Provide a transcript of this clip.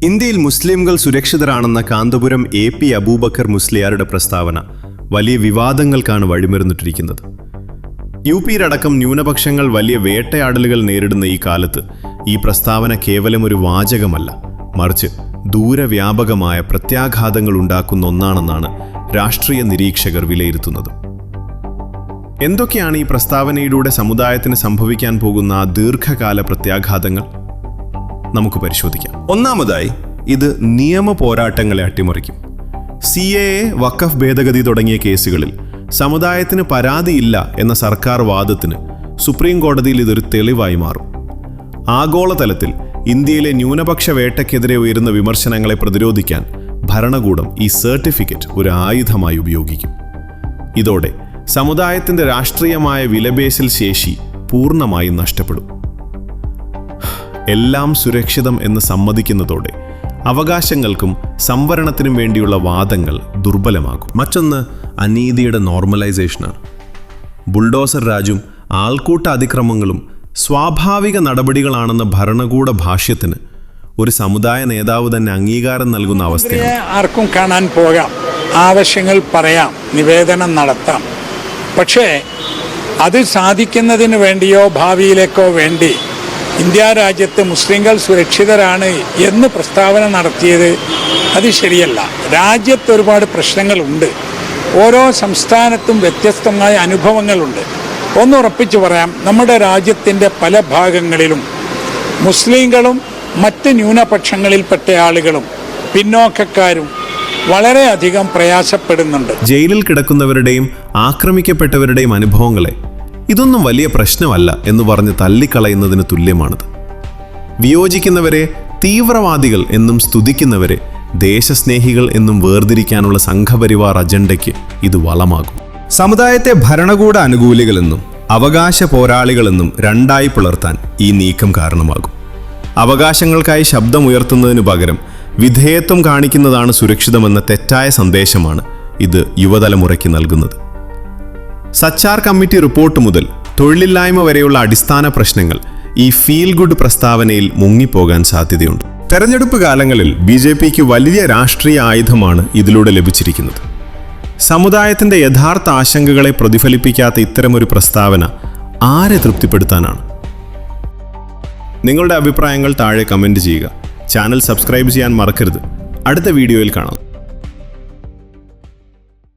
ഇന്ത്യയിൽ മുസ്ലിംകൾ സുരക്ഷിതരാണെന്ന കാന്തപുരം AP അബൂബക്കർ മുസ്ലിയാരുടെ പ്രസ്താവന വലിയ വിവാദങ്ങൾക്കാണ് വഴിമരുന്നിട്ടിരിക്കുന്നത്. UP-യിലടക്കം ന്യൂനപക്ഷങ്ങൾ വലിയ വേട്ടയാടലുകൾ നേരിടുന്ന ഈ കാലത്ത് ഈ പ്രസ്താവന കേവലം ഒരു വാചകമല്ല, മറിച്ച് ദൂരവ്യാപകമായ പ്രത്യാഘാതങ്ങൾ ഉണ്ടാക്കുന്ന ഒന്നാണെന്നാണ് രാഷ്ട്രീയ നിരീക്ഷകർ വിലയിരുത്തുന്നത്. എന്തൊക്കെയാണ് ഈ പ്രസ്താവനയിലൂടെ സമുദായത്തിന് സംഭവിക്കാൻ പോകുന്ന ദീർഘകാല പ്രത്യാഘാതങ്ങൾ? നമുക്ക് പരിശോധിക്കാം. ഒന്നാമതായി, ഇത് നിയമ പോരാട്ടങ്ങളെ അട്ടിമറിക്കും. CAA, വഖഫ് ഭേദഗതി തുടങ്ങിയ കേസുകളിൽ സമുദായത്തിന് പരാതിയില്ല എന്ന സർക്കാർ വാദത്തിന് സുപ്രീം കോടതിയിൽ ഇതൊരു തെളിവായി മാറും. ആഗോളതലത്തിൽ ഇന്ത്യയിലെ ന്യൂനപക്ഷ വേട്ടയ്ക്കെതിരെ ഉയരുന്ന വിമർശനങ്ങളെ പ്രതിരോധിക്കാൻ ഭരണകൂടം ഈ സർട്ടിഫിക്കറ്റ് ഒരു ആയുധമായി ഉപയോഗിക്കും. ഇതോടെ സമുദായത്തിൻ്റെ രാഷ്ട്രീയമായ വിലപേശൽ ശേഷി പൂർണ്ണമായും നഷ്ടപ്പെടും. എല്ലാം സുരക്ഷിതം എന്ന് സമ്മതിക്കുന്നതോടെ അവകാശങ്ങൾക്കും സംവരണത്തിനും വേണ്ടിയുള്ള വാദങ്ങൾ ദുർബലമാകും. മറ്റൊന്ന് അനീതിയുടെ നോർമലൈസേഷനാണ്. ബുൾഡോസർ രാജും ആൾക്കൂട്ട അതിക്രമങ്ങളും സ്വാഭാവിക നടപടികളാണെന്ന ഭരണകൂട ഭാഷ്യത്തിന് ഒരു സമുദായ നേതാവ് തന്നെ അംഗീകാരം നൽകുന്ന അവസ്ഥയാണ്. ആർക്കും കാണാൻ പോകാം, ആവശ്യങ്ങൾ പറയാം, നിവേദനം നടത്താം. പക്ഷേ അത് സാധിക്കുന്നതിന് വേണ്ടിയോ ഭാവിയിലേക്കോ വേണ്ടി ഇന്ത്യ രാജ്യത്ത് മുസ്ലിങ്ങൾ സുരക്ഷിതരാണ് എന്ന് പ്രസ്താവന നടത്തിയത് അത് ശരിയല്ല. രാജ്യത്ത് ഒരുപാട് പ്രശ്നങ്ങളുണ്ട്. ഓരോ സംസ്ഥാനത്തും വ്യത്യസ്തമായ അനുഭവങ്ങളുണ്ട്. ഒന്ന് ഉറപ്പിച്ചു പറയാം, നമ്മുടെ രാജ്യത്തിൻ്റെ പല ഭാഗങ്ങളിലും മുസ്ലിങ്ങളും മറ്റ് ന്യൂനപക്ഷങ്ങളിൽപ്പെട്ട ആളുകളും പിന്നോക്കക്കാരും വളരെയധികം പ്രയാസപ്പെടുന്നുണ്ട്. ജയിലിൽ കിടക്കുന്നവരുടെയും ആക്രമിക്കപ്പെട്ടവരുടെയും അനുഭവങ്ങളെ ഇതൊന്നും വലിയ പ്രശ്നമല്ല എന്ന് പറഞ്ഞ് തള്ളിക്കളയുന്നതിന് തുല്യമാണിത്. വിയോജിക്കുന്നവരെ തീവ്രവാദികൾ എന്നും സ്തുതിക്കുന്നവരെ ദേശസ്നേഹികൾ എന്നും വേർതിരിക്കാനുള്ള സംഘപരിവാർ അജണ്ടയ്ക്ക് ഇത് വളമാകും. സമുദായത്തെ ഭരണകൂട അനുകൂലികളെന്നും അവകാശ പോരാളികളെന്നും രണ്ടായി പിളർത്താൻ ഈ നീക്കം കാരണമാകും. അവകാശങ്ങൾക്കായി ശബ്ദമുയർത്തുന്നതിനു പകരം വിധേയത്വം കാണിക്കുന്നതാണ് സുരക്ഷിതമെന്ന തെറ്റായ സന്ദേശമാണ് ഇത് യുവതലമുറയ്ക്ക് നൽകുന്നത്. സച്ചാർ കമ്മിറ്റി റിപ്പോർട്ട് മുതൽ തൊഴിലില്ലായ്മ വരെയുള്ള അടിസ്ഥാന പ്രശ്നങ്ങൾ ഈ ഫീൽ ഗുഡ് പ്രസ്താവനയിൽ മുങ്ങിപ്പോകാൻ സാധ്യതയുണ്ട്. തെരഞ്ഞെടുപ്പ് കാലങ്ങളിൽ BJPക്ക് വലിയ രാഷ്ട്രീയ ആയുധമാണ് ഇതിലൂടെ ലഭിച്ചിരിക്കുന്നത്. സമുദായത്തിൻ്റെ യഥാർത്ഥ ആശങ്കകളെ പ്രതിഫലിപ്പിക്കാത്ത ഇത്തരമൊരു പ്രസ്താവന ആരെ തൃപ്തിപ്പെടുത്താനാണ്? നിങ്ങളുടെ അഭിപ്രായങ്ങൾ താഴെ കമൻറ്റ് ചെയ്യുക. ചാനൽ സബ്സ്ക്രൈബ് ചെയ്യാൻ മറക്കരുത്. അടുത്ത വീഡിയോയിൽ കാണാം.